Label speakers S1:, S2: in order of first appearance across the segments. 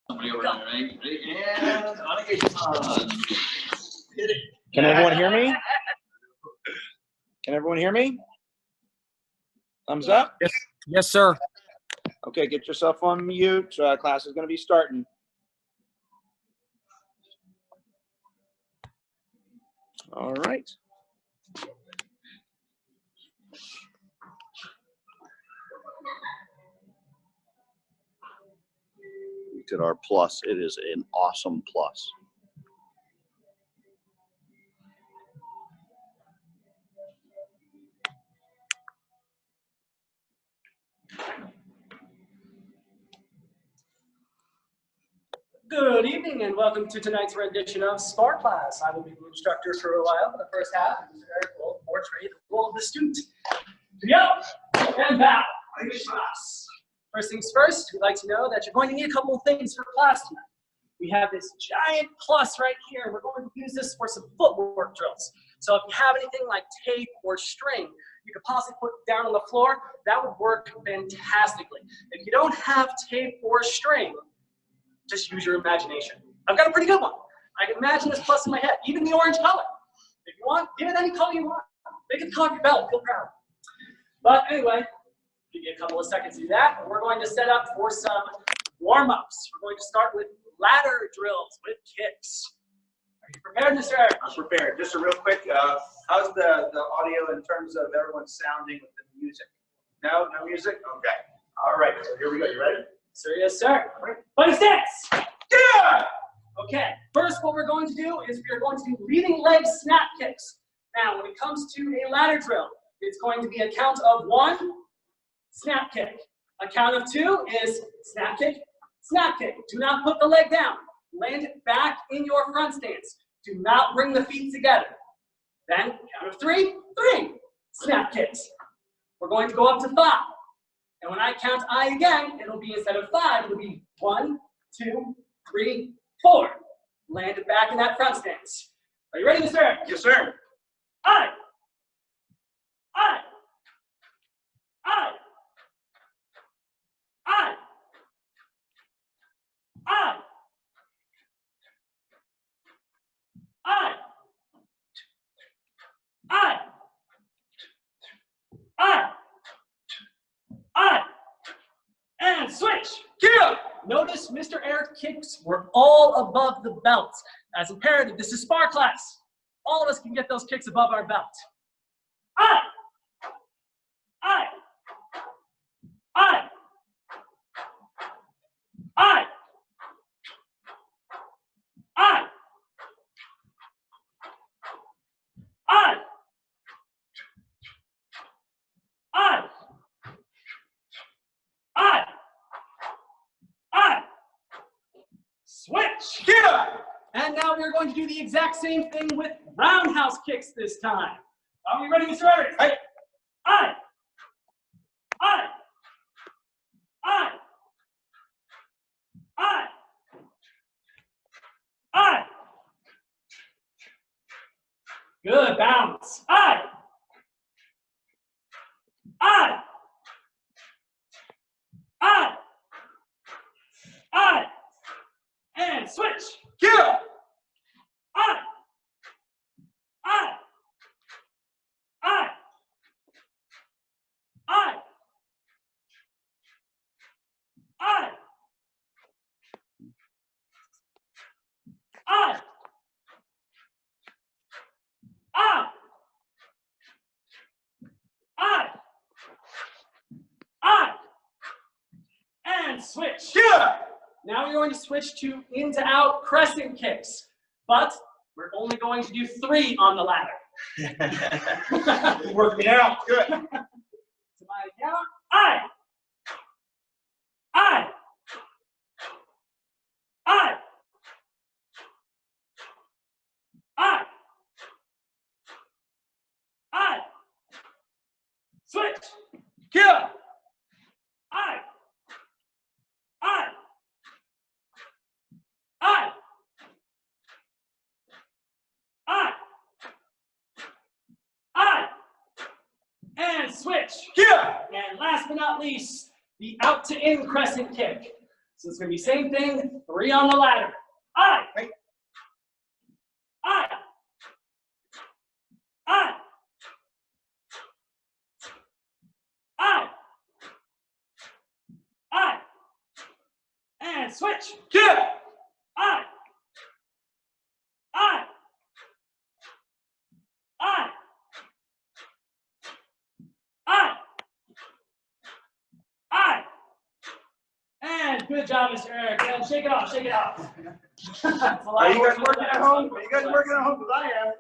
S1: Somebody over there, right? And on a hit it.
S2: Can everyone hear me? Can everyone hear me? Thumbs up?
S3: Yes, yes, sir.
S2: Okay, get yourself on mute. Class is going to be starting. All right.
S1: Look at our plus. It is an awesome plus.
S4: Good evening and welcome to tonight's rendition of Spar Class. I will be the instructor for a while for the first half, and Mr. Erik will portray the role of the student. Up and bow. First things first, we'd like to know that you're going to need a couple of things for class tonight. We have this giant plus right here, and we're going to use this for some footwork drills. So if you have anything like tape or string you could possibly put down on the floor, that would work fantastically. If you don't have tape or string, just use your imagination. I've got a pretty good one. I can imagine this plus in my head, even the orange color. If you want, give it any color you want. Make it the color of your belt, feel proud. But anyway, give you a couple of seconds to do that. We're going to set up for some warm-ups. We're going to start with ladder drills with kicks. Are you prepared, Mr. Erik?
S2: I'm prepared. Just a real quick, how's the audio in terms of everyone sounding with the music? No music? Okay. All right, so here we go. You ready?
S4: Sir, yes, sir. Fight stance!
S2: Yeah!
S4: Okay, first what we're going to do is we are going to do leading leg snap kicks. Now, when it comes to a ladder drill, it's going to be a count of 1, snap kick. A count of 2 is snap kick, snap kick. Do not put the leg down. Land it back in your front stance. Do not bring the feet together. Then, count of 3, snap kicks. We're going to go up to 5. And when I count I again, it'll be instead of 5, it'll be 1, 2, 3, 4. Land it back in that front stance. Are you ready, Mr. Erik?
S2: Yes, sir.
S4: I. And switch.
S2: Yeah!
S4: Notice Mr. Erik kicks were all above the belt. As imperative, this is Spar Class. All of us can get those kicks above our belt. I. Switch.
S2: Yeah!
S4: And now we're going to do the exact same thing with roundhouse kicks this time. Are we ready, Mr. Erik?
S2: Hey.
S4: I. Good bounce. And switch.
S2: Yeah!
S4: And switch.
S2: Yeah!
S4: Now we're going to switch to in to out crescent kicks, but we're only going to do 3 on the ladder.
S2: Working it out. Good.
S4: To my count, switch.
S2: Yeah!
S4: And switch.
S2: Yeah!
S4: And last but not least, the out to in crescent kick. So it's going to be same thing, 3 on the ladder. I. I. I. I. I. And switch.
S2: Yeah.
S4: I. I. I. I. And good job, Mr. Eric. And shake it off, shake it off.
S2: Are you guys working at home? Are you guys working at home? Because I am.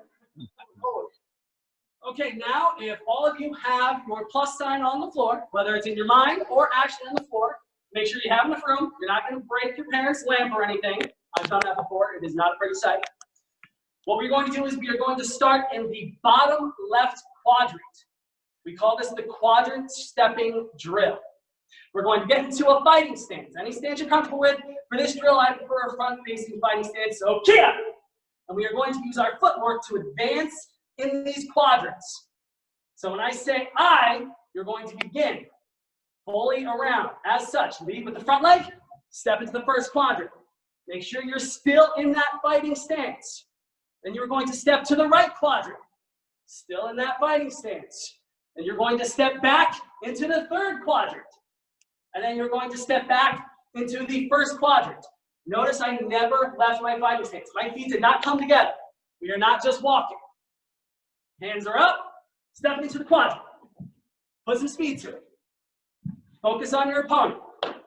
S4: Okay, now if all of you have your plus sign on the floor, whether it's in your mind or actually on the floor, make sure you have enough room. You're not going to break your parents' lamp or anything. I've done that before. It is not a pretty sight. What we're going to do is we are going to start in the bottom left quadrant. We call this the quadrant stepping drill. We're going to get into a fighting stance. Any stance you're comfortable with. For this drill, I prefer a front-facing fighting stance, so kia! And we are going to use our footwork to advance in these quadrants. So when I say I, you're going to begin fully around. As such, lead with the front leg, step into the first quadrant. Make sure you're still in that fighting stance. Then you're going to step to the right quadrant, still in that fighting stance. And you're going to step back into the third quadrant. And then you're going to step back into the first quadrant. Notice I never left my fighting stance. My feet did not come together. We are not just walking. Hands are up, step into the quadrant. Put some speed to it. Focus on your opponent.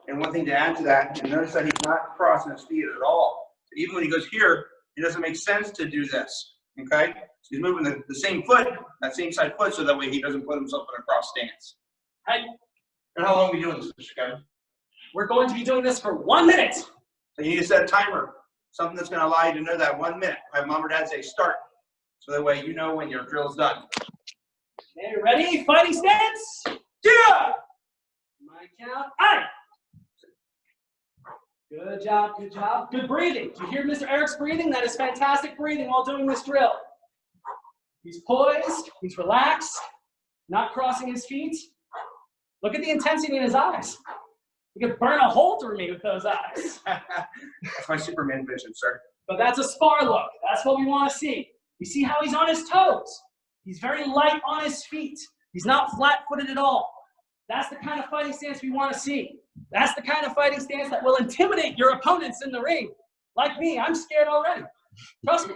S2: And one thing to add to that, and notice that he's not crossing his feet at all. So even when he goes here, it doesn't make sense to do this, okay? So he's moving the same foot, that same side foot, so that way he doesn't put himself in a cross stance.
S4: Hey.
S2: And how long are we doing this, Mr. Kevin?
S4: We're going to be doing this for 1 minute.
S2: So you need to set a timer, something that's going to allow you to know that 1 minute. Have mom or dad say start, so that way you know when your drill is done.
S4: Okay, ready? Fighting stance.
S2: Yeah!
S4: My count. Aye. Good job, good job. Good breathing. Do you hear Mr. Erik's breathing? That is fantastic breathing while doing this drill. He's poised, he's relaxed, not crossing his feet. Look at the intensity in his eyes. You could burn a hole through me with those eyes.
S2: That's my Superman vision, sir.
S4: But that's a spar look. That's what we want to see. You see how he's on his toes. He's very light on his feet. He's not flat-footed at all. That's the kind of fighting stance we want to see. That's the kind of fighting stance that will intimidate your opponents in the ring. Like me, I'm scared already. Trust me.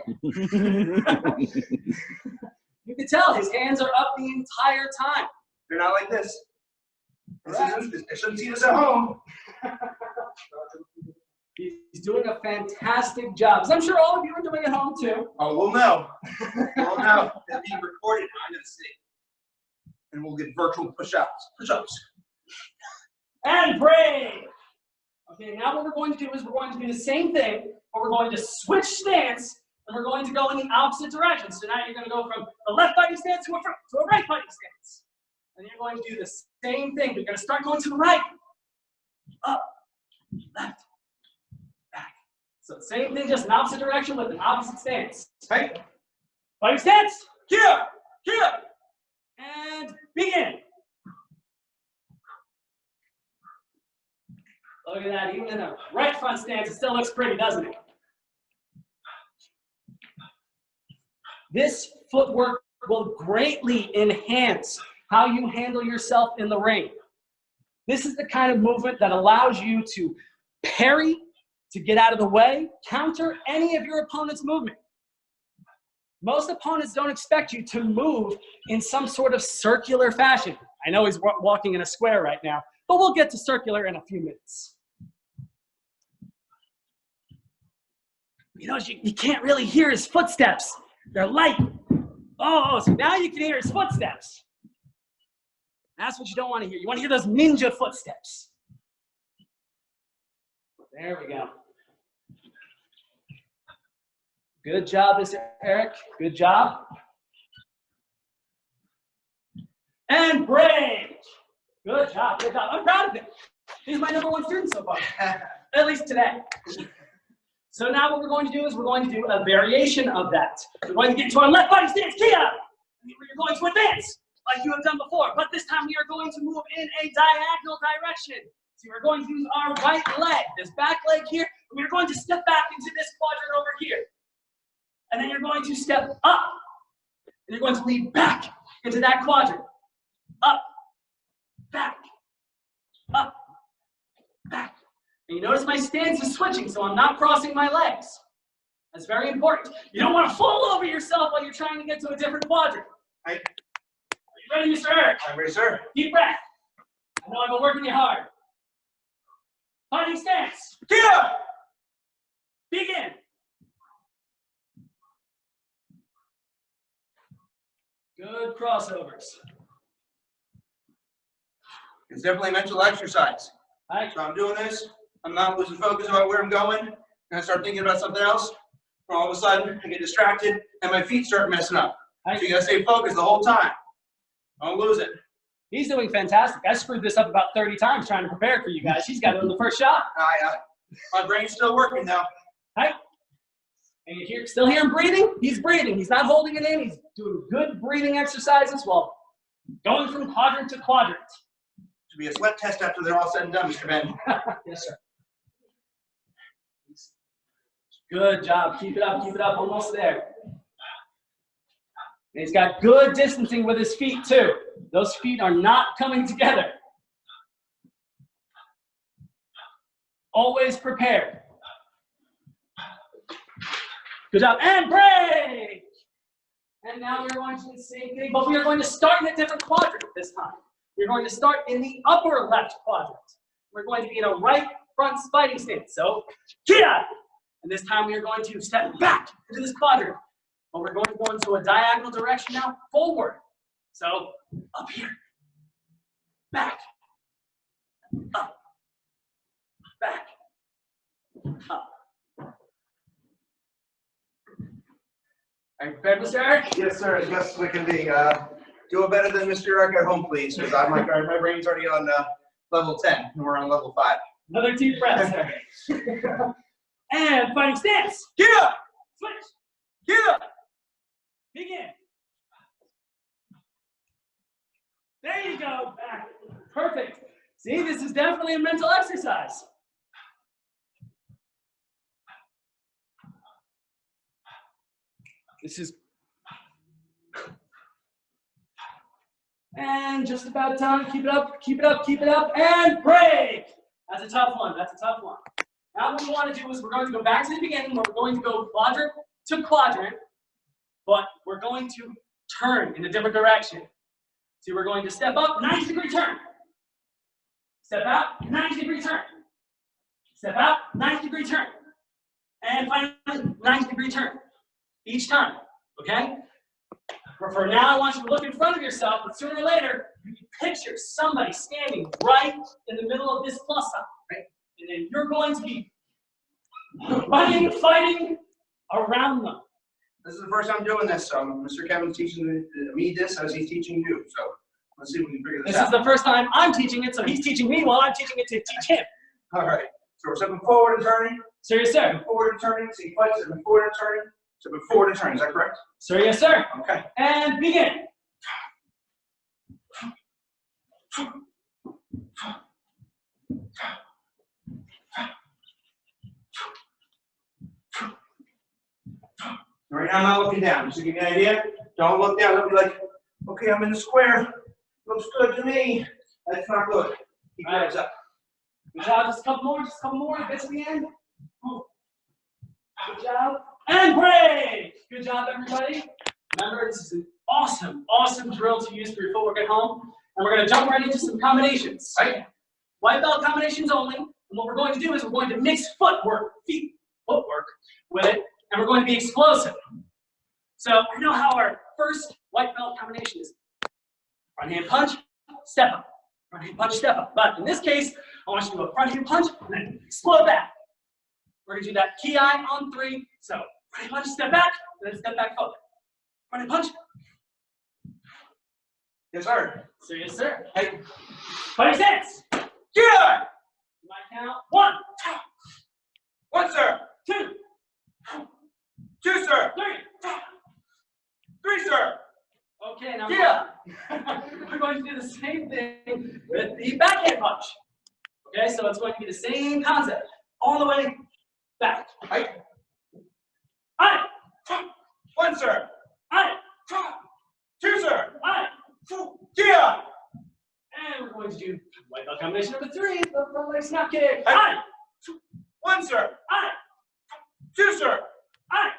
S4: You can tell his hands are up the entire time.
S2: They're not like this. I shouldn't see this at home.
S4: He's doing a fantastic job. As I'm sure all of you are doing at home too.
S2: Oh, we'll know. We'll know. It's being recorded. I'm going to see. And we'll get virtual push-ups. Push-ups.
S4: And break. Okay, now what we're going to do is we're going to do the same thing, but we're going to switch stance, and we're going to go in the opposite direction. So now you're going to go from a left fighting stance to a right fighting stance. And you're going to do the same thing. You're going to start going to the right. Up, left, back. So same thing, just an opposite direction with an opposite stance.
S2: Hey.
S4: Fighting stance.
S2: Here. Here.
S4: And begin. Look at that. Even in a right front stance, it still looks pretty, doesn't it? This footwork will greatly enhance how you handle yourself in the ring. This is the kind of movement that allows you to parry, to get out of the way, counter any of your opponent's movement. Most opponents don't expect you to move in some sort of circular fashion. I know he's walking in a square right now, but we'll get to circular in a few minutes. You know, you can't really hear his footsteps. They're light. Oh, so now you can hear his footsteps. That's what you don't want to hear. You want to hear those ninja footsteps. There we go. Good job, Mr. Erik. Good job. And break. Good job. Good job. I'm proud of him. He's my #1 student so far, at least today. So now what we're going to do is we're going to do a variation of that. We're going to get into our left fighting stance, Kia! We're going to advance like you have done before, but this time we are going to move in a diagonal direction. So So we're going to use our right leg, this back leg here, and we're going to step back into this quadrant over here. And then you're going to step up, and you're going to lead back into that quadrant. Up, back, up, back. And you notice my stance is switching, so I'm not crossing my legs. That's very important. You don't want to fall over yourself while you're trying to get to a different quadrant.
S2: Right.
S4: Are you ready, Mr. Erik?
S2: I'm ready, sir.
S4: Deep breath. I know I've been working you hard. Fighting stance.
S2: Yeah.
S4: Begin. Good crossovers.
S2: It's definitely a mental exercise.
S4: All right.
S2: So I'm doing this. I'm not losing focus about where I'm going. And I start thinking about something else. And all of a sudden, I get distracted, and my feet start messing up.
S4: All right.
S2: So you gotta stay focused the whole time. Don't lose it.
S4: He's doing fantastic. I screwed this up about 30 times trying to prepare for you guys. He's got it on the first shot.
S2: My brain's still working now.
S4: All right. And you still hear him breathing? He's breathing. He's not holding it in. He's doing good breathing exercises while going from quadrant to quadrant.
S2: Should be a sweat test after they're all said and done, Mr. Ben.
S4: Yes, sir. Good job. Keep it up. Keep it up. Almost there. And he's got good distancing with his feet, too. Those feet are not coming together. Always prepared. Good job. And break! And now we're going to do the same thing, but we are going to start in a different quadrant this time. We're going to start in the upper left quadrant. We're going to be in a right front fighting stance. So, kia! And this time we are going to step back into this quadrant. But we're going to go into a diagonal direction now, forward. So, up here, back, up, back, up. Are you prepared, Mr. Erik?
S2: Yes, sir. As best as we can be. Do it better than Mr. Erik at home, please, because my brain's already on level 10, and we're on level 5.
S4: Another deep breath, sir. And fighting stance.
S2: Get up!
S4: Switch.
S2: Get up!
S4: Begin. There you go. Back. Perfect. See, this is definitely a mental exercise. This is. And just about done. Keep it up, keep it up, keep it up, and break. That's a tough one. That's a tough one. Now what we want to do is we're going to go back to the beginning where we're going to go quadrant to quadrant, but we're going to turn in a different direction. So we're going to step up, 90-degree turn. Step out, 90-degree turn. Step out, 90-degree turn. And finally, 90-degree turn. Each time, okay? For now, I want you to look in front of yourself, but sooner or later, you can picture somebody standing right in the middle of this plus sign, right? And then you're going to be fighting around them.
S2: This is the first time doing this, so Mr. Kevin's teaching me this as he's teaching you. So let's see if we can figure this out.
S4: This is the first time I'm teaching it, so he's teaching me while I'm teaching it to teach him.
S2: All right. So we're stepping forward and turning.
S4: Sir, yes, sir.
S2: Forward and turning. So you fight, stepping forward and turning. Stepping forward and turning. Is that correct?
S4: Sir, yes, sir.
S2: Okay.
S4: And begin.
S2: Right now, I'm not looking down. Just to give you an idea, don't look down. Don't be like, okay, I'm in the square. Looks good to me. That's not good. Keep your eyes up.
S4: Good job. Just a couple more. Get to the end. Good job. And break. Good job, everybody. Remember, this is an awesome, awesome drill to use for your footwork at home. And we're going to jump right into some combinations. Right? White belt combinations only. And what we're going to do is we're going to mix footwork with it. And we're going to be explosive. So I know how our first white belt combination is. Front hand punch, step up. Front hand punch, step up. But in this case, I want you to do a front hand punch and then explode back. We're going to do that ki on 3. So front hand punch, step back, and then step back forward. Front hand punch.
S2: Yes, sir.
S4: So yes, sir. Hey. Fighting stance.
S2: Yeah.
S4: You might count 1,
S2: 1, sir.
S4: 2,
S2: 2, sir.
S4: 3.
S2: 3, sir.
S4: Okay, now
S2: Yeah.
S4: we're going to do the same thing with the backhand punch. Okay, so it's going to be the same concept. All the way back.
S2: Right.
S4: Aye.
S2: One, sir.
S4: Aye.
S2: Two, sir.
S4: Aye.
S2: Yeah.
S4: And we're going to do white belt combination number 3, the front leg snap kick. Aye.
S2: One, sir.
S4: Aye.
S2: Two, sir.
S4: Aye.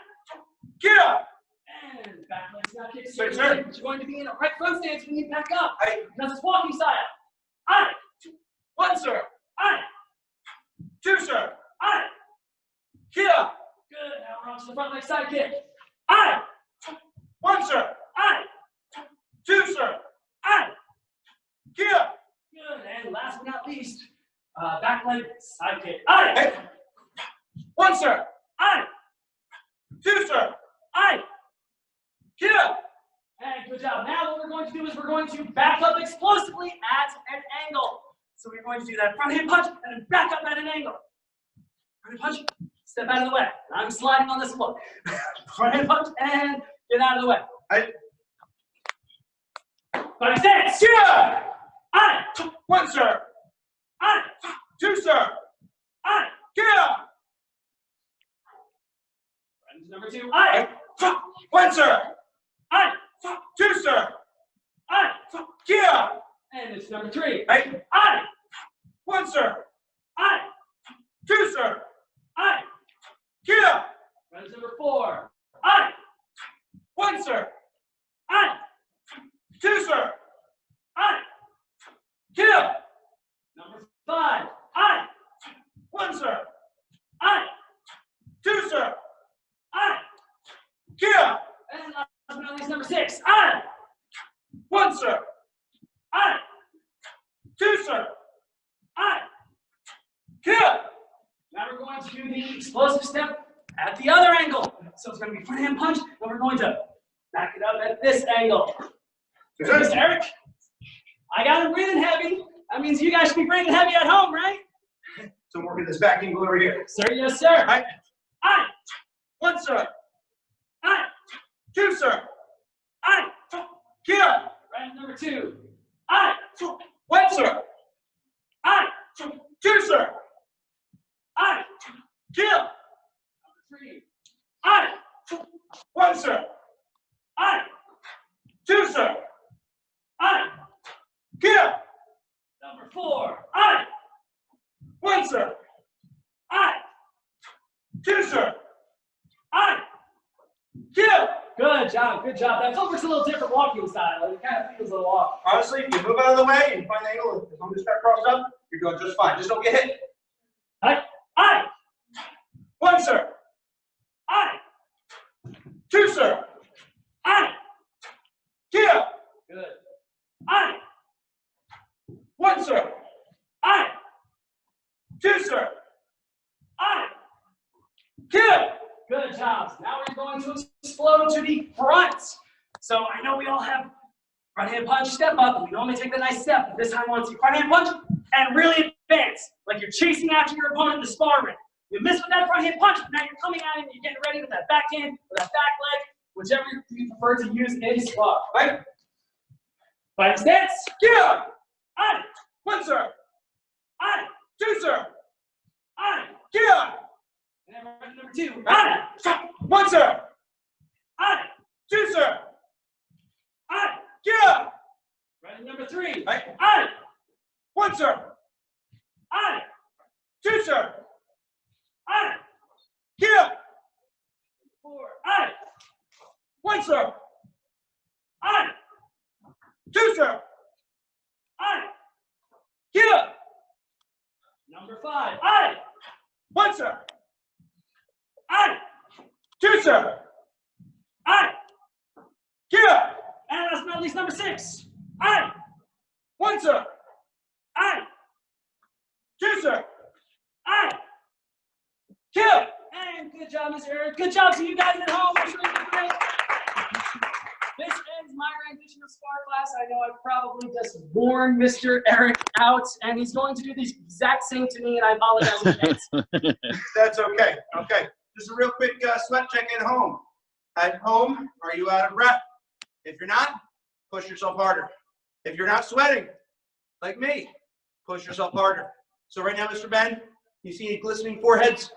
S2: Yeah.
S4: And back leg snap kick.
S2: Sir, sir.
S4: You're going to be in a right front stance when you back up.
S2: Aye.
S4: Because it's walking style. Aye.
S2: One, sir.
S4: Aye.
S2: Two, sir.
S4: Aye.
S2: Yeah.
S4: Good. Now we're on to the front leg side kick. Aye.
S2: One, sir.
S4: Aye.
S2: Two, sir.
S4: Aye.
S2: Yeah.
S4: Good. And last but not least, back leg side kick. Aye.
S2: Hey. One, sir.
S4: Aye.
S2: Two, sir.
S4: Aye.
S2: Yeah.
S4: And good job. Now what we're going to do is we're going to back up explosively at an angle. So we're going to do that front hand punch and then back up at an angle. Front hand punch, step out of the way. I'm sliding on this foot. Front hand punch and get out of the way.
S2: Aye.
S4: Body stance.
S2: Yeah.
S4: Aye.
S2: One, sir.
S4: Aye.
S2: Two, sir.
S4: Aye.
S2: Yeah.
S4: Friends number 2. Aye.
S2: One, sir.
S4: Aye.
S2: Two, sir.
S4: Aye.
S2: Yeah.
S4: And it's number 3.
S2: Aye.
S4: Aye.
S2: One, sir.
S4: Aye.
S2: Two, sir.
S4: Aye.
S2: Yeah.
S4: Friends number 4. Aye.
S2: One, sir.
S4: Aye.
S2: Two, sir.
S4: Aye.
S2: Yeah.
S4: Number 5. Aye.
S2: One, sir.
S4: Aye.
S2: Two, sir.
S4: Aye.
S2: Yeah.
S4: And last but not least, number 6. Aye.
S2: One, sir.
S4: Aye.
S2: Two, sir.
S4: Aye.
S2: Yeah.
S4: Now we're going to do the explosive step at the other angle. So it's going to be front hand punch, and we're going to back it up at this angle.
S2: Yes, sir.
S4: Mr. Erik, I got him breathing heavy. That means you guys should be breathing heavy at home, right?
S2: So I'm working this back angle over here.
S4: Sir, yes, sir.
S2: Aye.
S4: Aye.
S2: One, sir.
S4: Aye.
S2: Two, sir.
S4: Aye.
S2: Yeah.
S4: Round number 2. Aye.
S2: One, sir.
S4: Aye.
S2: Two, sir.
S4: Aye.
S2: Yeah.
S4: Number 3. Aye.
S2: One, sir.
S4: Aye.
S2: Two, sir.
S4: Aye.
S2: Yeah.
S4: Number 4. Aye.
S2: One, sir.
S4: Aye.
S2: Two, sir.
S4: Aye.
S2: Yeah.
S4: Good job. Good job. That footwork's a little different walking style. It kind of feels a little off.
S2: Honestly, if you move out of the way and find the angle, as long as you start crossed up, you're doing just fine. Just don't get hit.
S4: Aye. Aye.
S2: One, sir.
S4: Aye.
S2: Two, sir.
S4: Aye.
S2: Yeah.
S4: Good. Aye.
S2: One, sir.
S4: Aye.
S2: Two, sir.
S4: Aye.
S2: Yeah.
S4: Good job. Now we're going to explode to the front. So I know we all have front hand punch, step up. We normally take the nice step, but this time I want to see front hand punch and really advance, like you're chasing after your opponent in the spar ring. You miss with that front hand punch, but now you're coming at him, you're getting ready with that back hand or that back leg, whichever you prefer to use in spar.
S2: Right.
S4: Fighting stance.
S2: Yeah.
S4: Aye.
S2: One, sir.
S4: Aye.
S2: Two, sir.
S4: Aye.
S2: Yeah.
S4: And then round number 2. Aye.
S2: One, sir.
S4: Aye.
S2: Two, sir.
S4: Aye.
S2: Yeah.
S4: Round number 3.
S2: Aye.
S4: Aye.
S2: One, sir.
S4: Aye.
S2: Two, sir.
S4: Aye.
S2: Yeah.
S4: 4. Aye.
S2: One, sir.
S4: Aye.
S2: Two, sir.
S4: Aye.
S2: Yeah.
S4: Number 5. Aye.
S2: One, sir.
S4: Aye.
S2: Two, sir.
S4: Aye.
S2: Yeah.
S4: And last but not least, number 6. Aye.
S2: One, sir.
S4: Aye.
S2: Two, sir.
S4: Aye.
S2: Yeah.
S4: And good job, Mr. Erik. Good job to you guys at home. I'm sure you did great. This ends my rendition of Spar Class. I know I probably just worn Mr. Erik out, and he's going to do the exact same to me, and I apologize in advance.
S2: That's okay. Okay. Just a real quick sweat check at home. At home, are you out of breath? If you're not, push yourself harder. If you're not sweating, like me, push yourself harder. So right now, Mr. Ben, you see any glistening foreheads?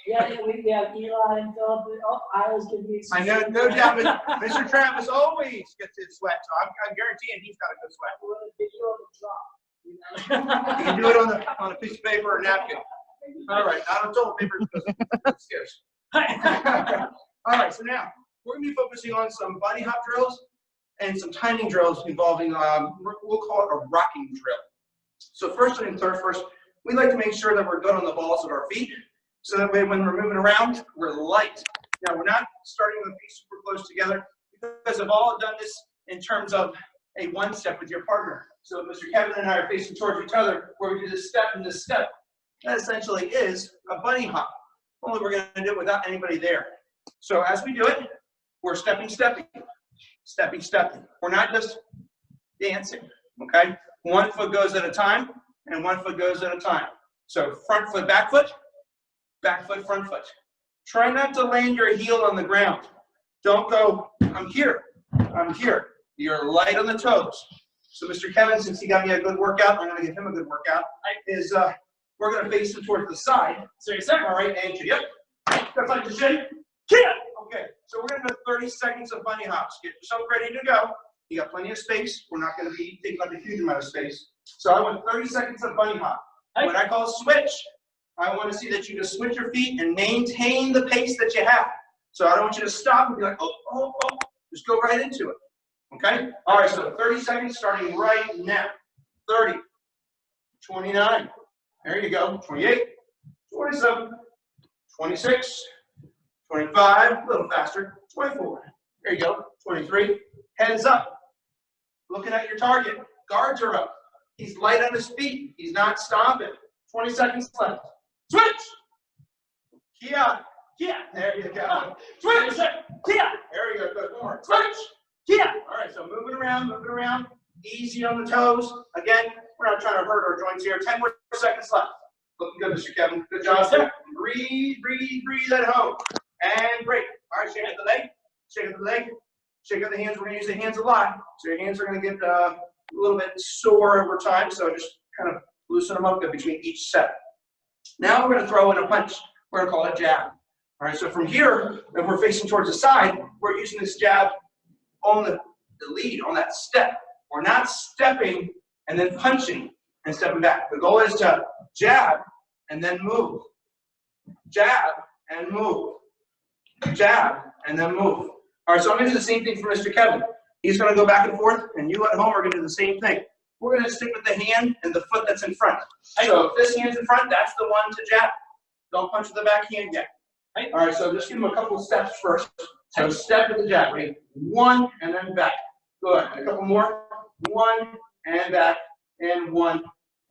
S4: Yeah, we have Eli and Philip. Oh, I was giving me.
S2: I know, no doubt, Mr. Travis always gets his sweat, so I'm guaranteeing he's got a good sweat. You can do it on a piece of paper or napkin. All right, not on toilet paper because it's scarce. All right, so now we're going to be focusing on some bunny hop drills and some timing drills involving, we'll call it a rocking drill. So first and third, we like to make sure that we're good on the balls of our feet, so that way when we're moving around, we're light. Now we're not starting with feet super close together because I've all done this in terms of a one step with your partner. So Mr. Kevin and I are facing towards each other where we do this step and this step. That essentially is a bunny hop. Only we're going to do it without anybody there. So as we do it, we're stepping. We're not just dancing, okay? One foot goes at a time, and one foot goes at a time. So front foot, back foot, front foot. Try not to land your heel on the ground. Don't go, I'm here. You're light on the toes. So Mr. Kevin, since he got me a good workout, I'm going to give him a good workout, is we're going to face him towards the side. So you're second, all right, and yep. That's like the shin. Yeah. Okay, so we're going to do 30 seconds of bunny hops. Get yourself ready to go. You got plenty of space. We're not going to be taking up a huge amount of space. So I want 30 seconds of bunny hop. When I call switch, I want to see that you just switch your feet and maintain the pace that you have. So I don't want you to stop and be like, oh. Just go right into it. Okay? All right, so 30 seconds starting right now. 30, 29, there you go, 28, 27, 26, 25, a little faster, 24, there you go, 23, heads up, looking at your target, guards are up, he's light on his feet, he's not stomping, 20 seconds left, switch, Kia, there you go, switch, Kia, there you go, good, one more, switch, Kia, all right, so moving around, easy on the toes, again, we're not trying to hurt our joints here, 10 more seconds left, looking good, Mr. Kevin, good job there, breathe at home, and break, all right, shake out the leg, shake out the hands, we're going to use the hands a lot, so your hands are going to get a little bit sore over time, so just kind of loosen them up between each set. Now we're going to throw in a punch, we're going to call it jab, all right, so from here, if we're facing towards the side, we're using this jab on the lead, on that step. We're not stepping and then punching and stepping back. The goal is to jab and then move. Jab and move. Jab and then move. All right, so I'm going to do the same thing for Mr. Kevin. He's going to go back and forth, and you at home are going to do the same thing. We're going to stick with the hand and the foot that's in front. So if this hand's in front, that's the one to jab. Don't punch with the back hand yet. All right, so just give him a couple of steps first. So step with the jab, ready? One and then back. Good. A couple more. One and back, and one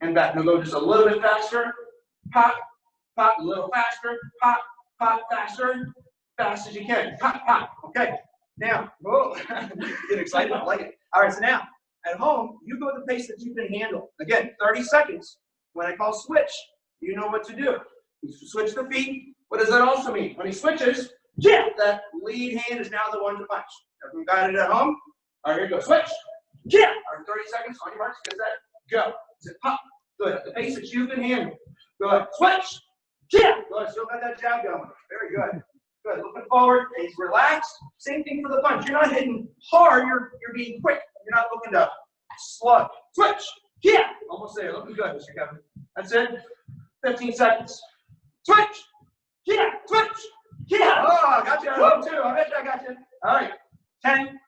S2: and back. Now go just a little bit faster. Pop, pop, a little faster. Pop, pop, faster. Fast as you can. Pop, pop. Okay. Now, whoa. Get excited. I like it. All right, so now, at home, you go at the pace that you can handle. Again, 30 seconds. When I call switch, you know what to do. You switch the feet. What does that also mean? When he switches, yeah, that lead hand is now the one to punch. Everyone got it at home? All right, here we go. Switch. Yeah. All right, 30 seconds. On your marks. Get that. Go. Is it pop? Good. At the pace that you can handle. Good. Switch. Yeah. Good. Still got that jab going. Very good. Good. Looking forward. He's relaxed. Same thing for the punch. You're not hitting hard. You're being quick. You're not looking to slug. Switch. Yeah. Almost there. Looking good, Mr. Kevin. That's it. 15 seconds. Switch. Yeah. Switch. Yeah. Oh, got you at home too. I bet I got you. All right. 10,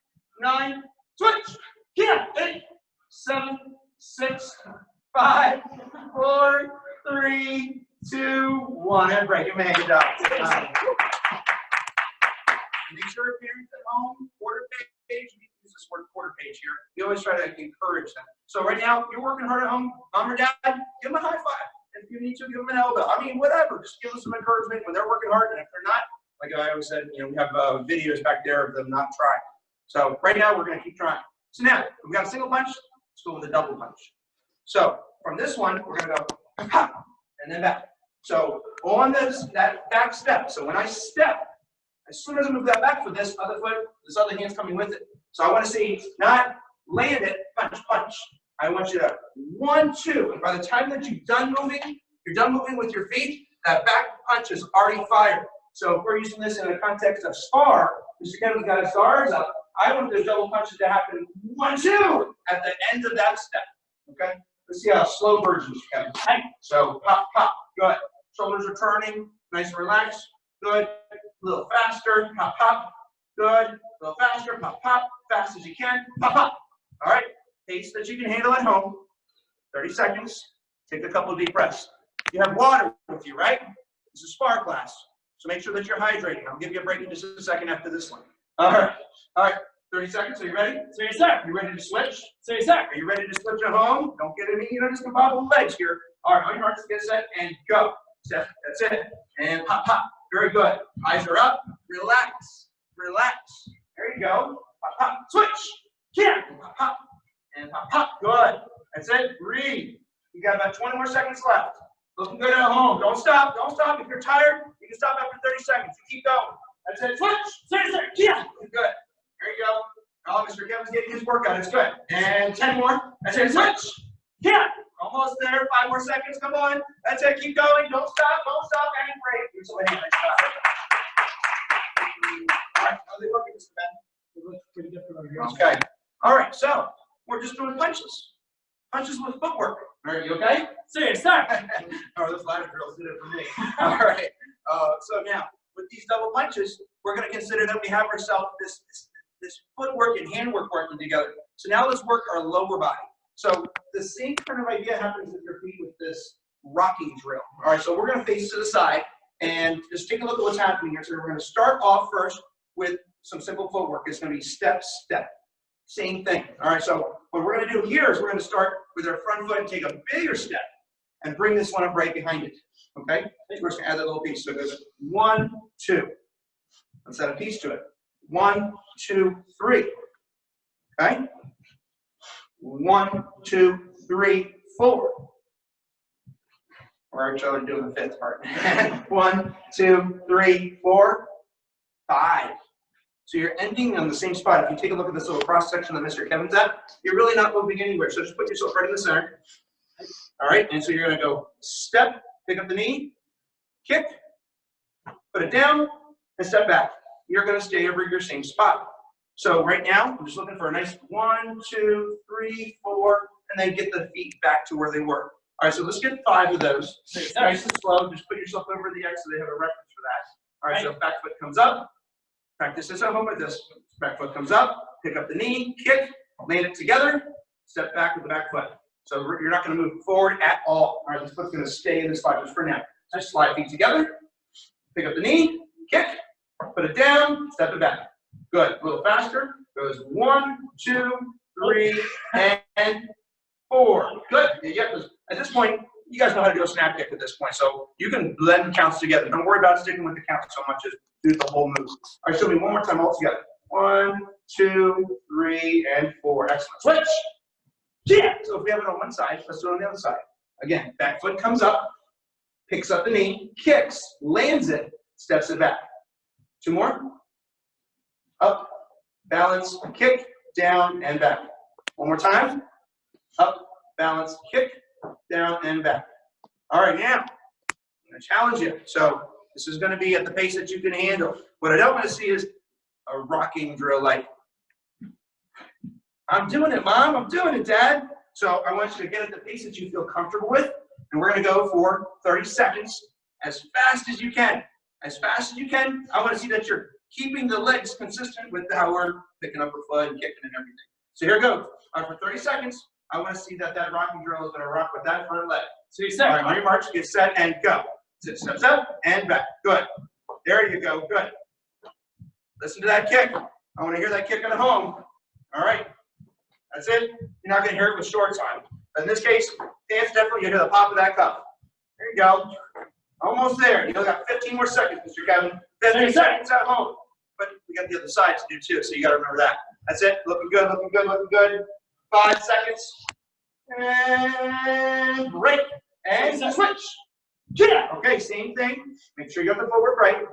S2: 9, switch. Yeah. 8, 7, 6, 5, 4, 3, 2, 1. And break. Give me a hand. Good job. Make sure your parents at home, quarter page. We use this word quarter page here. We always try to encourage them. So right now, you're working hard at home. Mom or dad, give them a high five. If you need to, give them an elbow. I mean, whatever. Just give them some encouragement when they're working hard. And if they're not, like I always said, you know, we have videos back there of them not trying. So right now, we're going to keep trying. So now, we've got a single punch. Let's go with a double punch. So from this one, we're going to go pop and then back. So on that back step. So when I step, as soon as I move that back foot, this other hand's coming with it. So I want to see not land it, punch, punch. I want you to 1, 2, and by the time that you're done moving with your feet, that back punch is already fired. So if we're using this in the context of spar, Mr. Kevin's got his arms up. I want those double punches to happen 1, 2 at the end of that step. Okay? Let's see how slow version Mr. Kevin. So pop, pop, good. Shoulders are turning, nice and relaxed, good. A little faster, pop, pop, good. A little faster, pop, pop, fast as you can, pop, pop. All right, pace that you can handle at home. 30 seconds. Take a couple of deep breaths. You have water with you, right? This is Spar Class, so make sure that you're hydrating. I'll give you a break in just a second after this one. All right. 30 seconds. Are you ready?
S4: Sir, yes, sir.
S2: You ready to switch?
S4: Sir, yes, sir.
S2: Are you ready to switch at home? Don't get any, just bobble legs here. All right, on your marks, get set, and go. Step. That's it. And pop, pop. Very good. Eyes are up. Relax. Relax. There you go. Pop, pop. Switch. Yeah. Pop, pop. And pop, pop. Good. That's it. Breathe. You got about 20 more seconds left. Looking good at home. Don't stop. Don't stop. If you're tired, you can stop after 30 seconds. You keep going. That's it. Switch. Sir, sir. Yeah. Good. There you go. Oh, Mr. Kevin's getting his workout. It's good. And 10 more. That's it. Switch. Yeah. Almost there. 5 more seconds. Come on. That's it. Keep going. Don't stop. Don't stop. And break. Here's a nice stop. All right. How are they working, Mr. Ben?
S4: It looks pretty different over here.
S2: Okay. All right. So we're just doing punches. Punches with footwork. All right. You okay?
S4: Sir, yes, sir.
S2: Oh, those ladder drills did it for me. All right. So now with these double punches, we're going to consider that we have ourselves this footwork and handwork working together. So now let's work our lower body. So the same kind of idea happens with your feet with this rocking drill. All right, so we're going to face to the side and just take a look at what's happening here. So we're going to start off first with some simple footwork. It's going to be step, step. Same thing. All right, so what we're going to do here is we're going to start with our front foot and take a bigger step and bring this one up right behind it. Okay? We're just going to add that little piece. So it goes 1, 2. Let's add a piece to it. 1, 2, 3. Okay? 1, 2, 3, 4. We're actually doing the fifth part. 1, 2, 3, 4, 5. So you're ending on the same spot. If you take a look at this little cross section that Mr. Kevin's at, you're really not moving anywhere. So just put yourself right in the center. All right, and so you're going to go step, pick up the knee, kick, put it down, and step back. You're going to stay over your same spot. So right now, I'm just looking for a nice 1, 2, 3, 4, and then get the feet back to where they were. All right, so let's get 5 of those. Nice and slow. Just put yourself over the X so they have a reference for that. All right, so back foot comes up. Practice this at home with this. Back foot comes up, pick up the knee, kick, land it together, step back with the back foot. So you're not going to move forward at all. All right, this foot's going to stay in this spot just for now. Just slide feet together, pick up the knee, kick, put it down, step it back. Good. A little faster. Goes 1, 2, 3, and 4. Good. Yeah, at this point, you guys know how to do a snap kick at this point, so you can blend counts together. Don't worry about sticking with the count so much as do the whole move. All right, show me one more time all together. 1, 2, 3, and 4. Excellent. Switch. Yeah. So if we have it on one side, let's do it on the other side. Again, back foot comes up, picks up the knee, kicks, lands it, steps it back. 2 more. Up, balance, kick, down, and back. One more time. Up, balance, kick, down, and back. All right, now, I'm going to challenge you. So this is going to be at the pace that you can handle. What I don't want to see is a rocking drill like, I'm doing it, Mom. I'm doing it, Dad. So I want you to get at the pace that you feel comfortable with, and we're going to go for 30 seconds as fast as you can. As fast as you can. I want to see that you're keeping the legs consistent with how we're picking up our foot and kicking and everything. So here goes. All right, for 30 seconds, I want to see that rocking drill is going to rock with that front leg.
S4: So you set.
S2: All right, on your march, get set and go. Sit, steps up and back. Good. There you go. Good. Listen to that kick. I want to hear that kick at home. All right. That's it. You're not going to hear it with shorts on. But in this case, dance definitely, you hear the pop of that cuff. There you go. Almost there. You got 15 more seconds, Mr. Kevin. 15 seconds at home. But we got the other side to do too, so you got to remember that. That's it. Looking good, looking good, looking good. 5 seconds. And break. And switch. Yeah. Okay, same thing. Make sure you got the footwork right.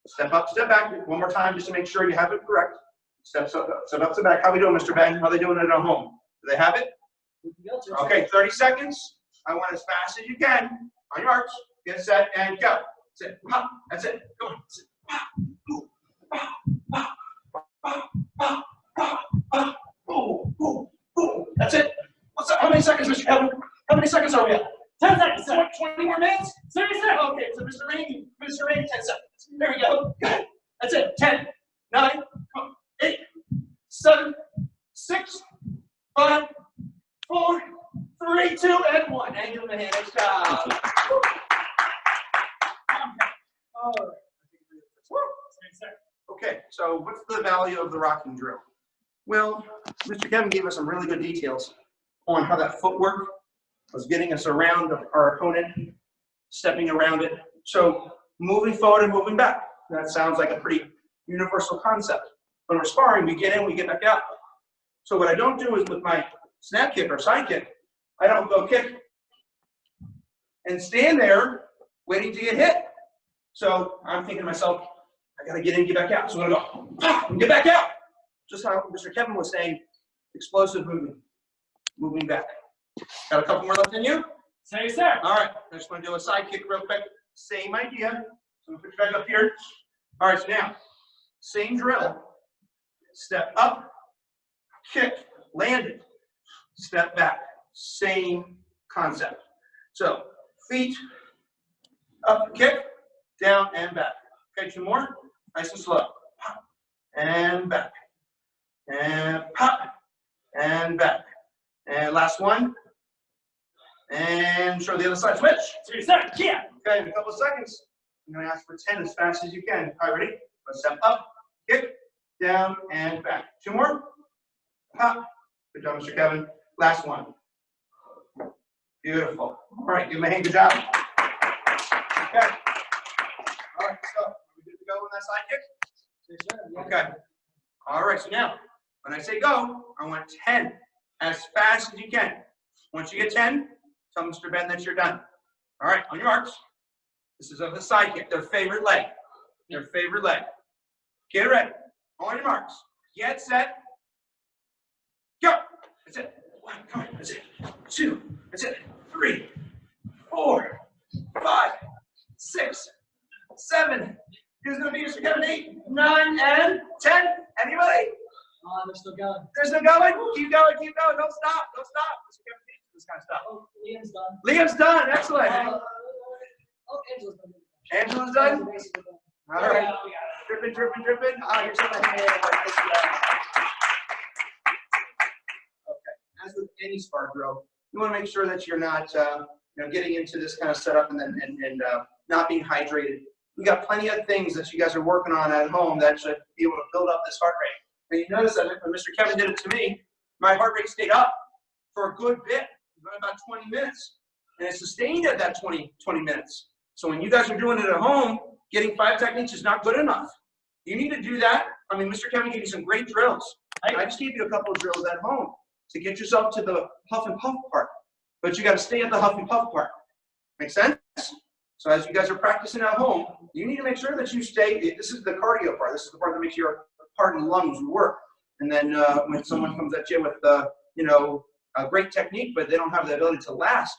S2: Step up, step back. One more time just to make sure you have it correct. Steps up, step up, step back. How we doing, Mr. Ben? How are they doing it at home? Do they have it? Okay, 30 seconds. I want as fast as you can. On your marks, get set, and go. That's it. Pop. That's it. Go on. That's it. Pop. Boom. Pop. Pop. Pop. Pop. Pop. Pop. Boom. Boom. Boom. That's it. What's up? How many seconds, Mr. Kevin? How many seconds are we at?
S4: 10 seconds, sir.
S2: 20 more minutes?
S4: 30 seconds.
S2: Okay, so Mr. Rainey, 10 seconds. There we go. Good. That's it. 10, 9, 8, 7, 6, 5, 4, 3, 2, and 1. And give him a hand. Nice job.
S4: All right.
S2: Okay, so what's the value of the rocking drill? Well, Mr. Kevin gave us some really good details on how that footwork was getting us around our opponent, stepping around it. So moving forward and moving back. That sounds like a pretty universal concept. When we're sparring, we get in, we get back out. So what I don't do is with my snap kick or side kick, I don't go kick and stand there waiting to get hit. So I'm thinking to myself, I gotta get in, get back out. So I'm gonna go, pop, and get back out. Just how Mr. Kevin was saying, explosive movement, moving back. Got a couple more left in you?
S4: Say, sir.
S2: All right, I just want to do a side kick real quick. Same idea. So I'm gonna put you back up here. All right, so now, same drill. Step up, kick, landed, step back. Same concept. So feet, up, kick, down, and back. Okay, 2 more. Nice and slow. Pop, and back. And pop, and back. And last one. And show the other side. Switch.
S4: Say, sir. Yeah.
S2: Okay, in a couple of seconds, I'm going to ask for 10 as fast as you can. All right, ready? Let's step up, kick, down, and back. 2 more. Pop. Good job, Mr. Kevin. Last one. Beautiful. All right, give him a hand. Good job. Okay. All right, so are we good to go on that side kick?
S4: Say, sir. Yeah.
S2: Okay. All right, so now, when I say go, I want 10 as fast as you can. Once you get 10, tell Mr. Ben that you're done. All right, on your marks. This is of the side kick, their favorite leg. Their favorite leg. Get ready. On your marks. Get set. Go. That's it. 1, come on. That's it. 2. That's it. 3, 4, 5, 6, 7. Who's going to be Mr. Kevin? 8, 9, and 10. Anybody?
S4: Oh, they're still going.
S2: There's no going. Keep going. Keep going. Don't stop. Don't stop. Mr. Kevin teaches this kind of stuff.
S4: Oh, Liam's done.
S2: Liam's done. Excellent.
S4: Oh, Angela's done.
S2: Angela's done. All right.
S4: Yeah, we got it.
S2: Dripping, dripping, dripping. Ah, here's something. Okay. As with any spar drill, you want to make sure that you're not, getting into this kind of setup and then not being hydrated. We got plenty of things that you guys are working on at home that should be able to build up this heart rate. And you notice that when Mr. Kevin did it to me, my heart rate stayed up for a good bit, about 20 minutes. And it sustained at that 20 minutes. So when you guys are doing it at home, getting 5 techniques is not good enough. You need to do that. I mean, Mr. Kevin gave you some great drills. I just gave you a couple of drills at home to get yourself to the huff and puff part. But you got to stay at the huff and puff part. Make sense? So as you guys are practicing at home, you need to make sure that you stay. This is the cardio part. This is the part that makes your heart and lungs work. And then when someone comes at you with, a great technique, but they don't have the ability to last,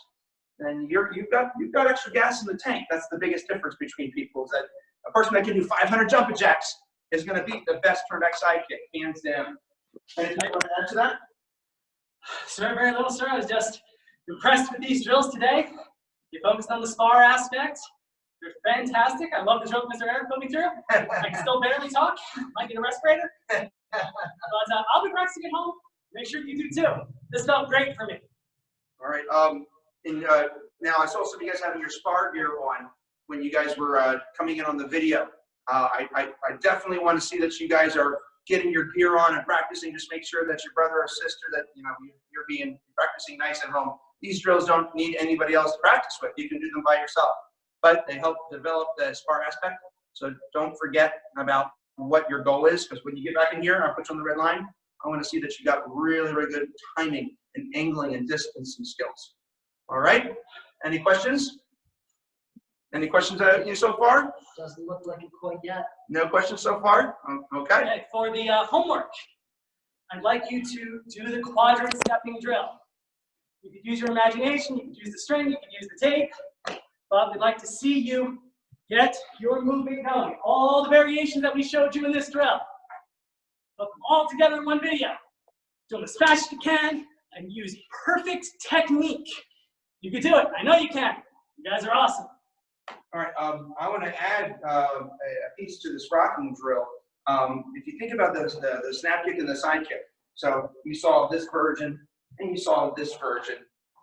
S2: then you've got extra gas in the tank. That's the biggest difference between people. Is that a person that can do 500 jumping jacks is going to beat the best turn back side kick, hands down. Anything you want to add to that?
S4: Sir, very little, sir. I was just impressed with these drills today. You focused on the spar aspect. You're fantastic. I love the joke Mr. Erik put me through. I can still barely talk. Might need a respirator. But I'll be practicing at home. Make sure you do too. This felt great for me.
S2: All right. Now I saw some of you guys having your spar gear on when you guys were coming in on the video. I definitely want to see that you guys are getting your gear on and practicing. Just make sure that your brother or sister that you're practicing nice at home. These drills don't need anybody else to practice with. You can do them by yourself, but they help develop the spar aspect. So don't forget about what your goal is, because when you get back in here, I'll put you on the red line. I want to see that you got really, really good timing and angling and distancing skills. All right. Any questions? Any questions so far?
S4: Doesn't look like it quite yet.
S2: No questions so far? Okay.
S4: Okay, for the homework, I'd like you to do the quadrant stepping drill. You could use your imagination, you could use the string, you could use the tape, but we'd like to see you get your movement going. All the variations that we showed you in this drill. Put them all together in one video. Do them as fast as you can and use perfect technique. You can do it. I know you can. You guys are awesome.
S2: All right, I want to add a piece to this rocking drill. If you think about the snap kick and the side kick, so you saw this version and you saw this version.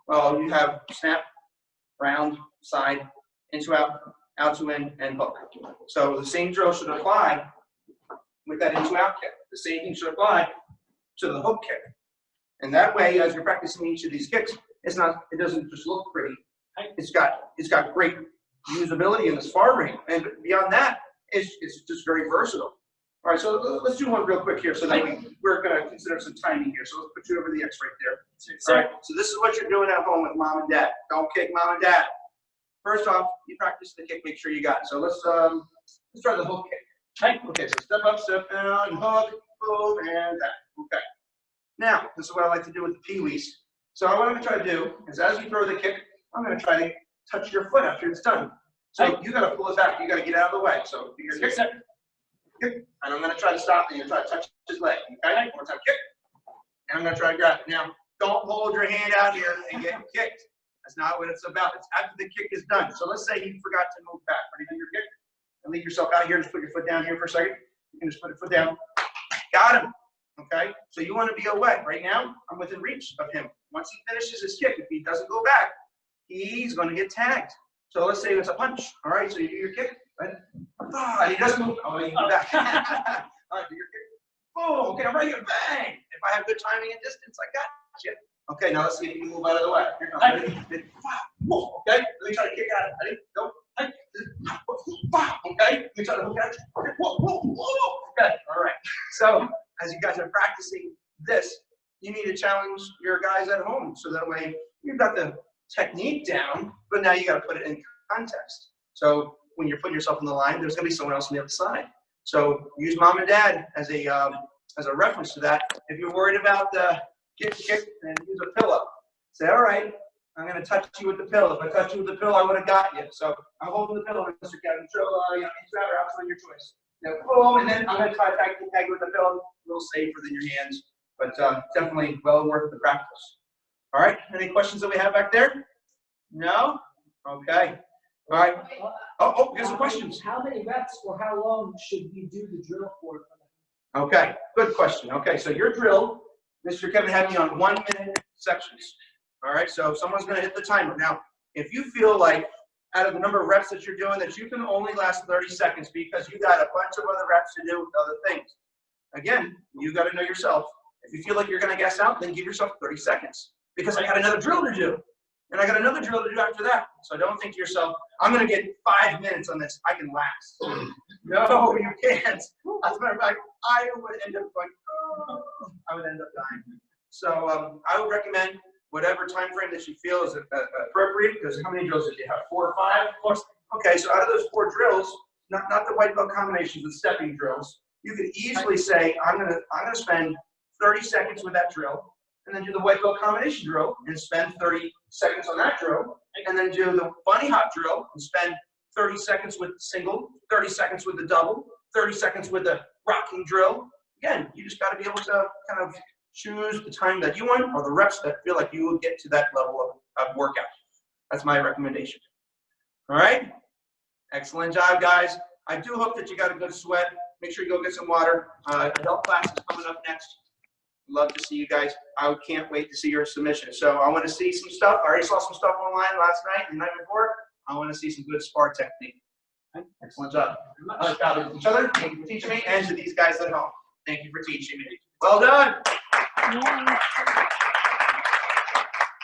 S2: Well, you have snap, round, side, into out to in, and hook. So the same drill should apply with that into out kick. The same thing should apply to the hook kick. And that way, as you're practicing each of these kicks, it doesn't just look pretty. It's got great usability in the spar ring, and beyond that, it's just very versatile. All right, so let's do one real quick here. So then we're going to consider some timing here. So let's put you over the X right there. All right, so this is what you're doing at home with mom and dad. Don't kick mom and dad. First off, you practice the kick, make sure you got it. So let's try the hook kick. Okay, so step up, step down, hook, boom, and that. Okay. Now, this is what I like to do with the pee-wees. So what I'm going to try to do is as you throw the kick, I'm going to try to touch your foot after it's done. So you got to pull it back. You got to get out of the way. So do your kick, kick, and I'm going to try to stop and you're going to try to touch his leg. Okay? One more time, kick. And I'm going to try to grab it. Now, don't hold your hand out here and get kicked. That's not what it's about. It's after the kick is done. So let's say you forgot to move back. Ready to do your kick? And leave yourself out here. Just put your foot down here for a second. You can just put your foot down. Got him. Okay? So you want to be away. Right now, I'm within reach of him. Once he finishes his kick, if he doesn't go back, he's going to get tagged. So let's say it's a punch. All right, so you do your kick. Right? Oh, he doesn't move. Oh, you go back. All right, do your kick. Boom. Okay, I'm ready to bang. If I have good timing and distance, I got you. Okay, now let's see if you can move out of the way. Here comes. Ready? Okay, let me try to kick out. Ready? Go. Okay, let me try to hook out. Okay, all right. So as you guys are practicing this, you need to challenge your guys at home. So that way you've got the technique down, but now you got to put it in context. So when you're putting yourself on the line, there's going to be someone else on the other side. So use mom and dad as a reference to that. If you're worried about the kick, then use a pillow. Say, all right, I'm going to touch you with the pillow. If I touch you with the pillow, I would have got you. So I'm holding the pillow, Mr. Kevin. Show, inside or outside your choice. Now, boom, and then I'm going to try to tag you with the pillow. A little safer than your hands, but definitely well worth the practice. All right, any questions that we have back there? No? Okay. All right. Oh, here's some questions.
S3: How many reps or how long should we do the drill for?
S2: Okay, good question. Okay, so your drill, Mr. Kevin had me on 1 minute sections. All right, so someone's going to hit the timer. Now, if you feel like out of the number of reps that you're doing that you can only last 30 seconds because you got a bunch of other reps to do with other things. Again, you got to know yourself. If you feel like you're going to gas out, then give yourself 30 seconds because I got another drill to do. And I got another drill to do after that. So don't think to yourself, I'm going to get 5 minutes on this. I can last. No, you can't. As a matter of fact, I would end up going, oh, I would end up dying. So I would recommend whatever time frame that you feel is appropriate. Because how many drills did you have? 4 or 5? Of course. Okay, so out of those 4 drills, not the white belt combinations, the stepping drills, you could easily say, I'm gonna spend 30 seconds with that drill, and then do the white belt combination drill and spend 30 seconds on that drill, and then do the bunny hop drill and spend 30 seconds with the single, 30 seconds with the double, 30 seconds with the rocking drill. Again, you just got to be able to kind of choose the time that you want or the reps that feel like you will get to that level of workout. That's my recommendation. All right? Excellent job, guys. I do hope that you got a good sweat. Make sure you go get some water. Adult class is coming up next. Love to see you guys. I can't wait to see your submission. So I want to see some stuff. I already saw some stuff online last night and the night before. I want to see some good spar technique. Excellent job. To each other, thank you for teaching me, and to these guys at home. Thank you for teaching me. Well done.
S5: Yeah.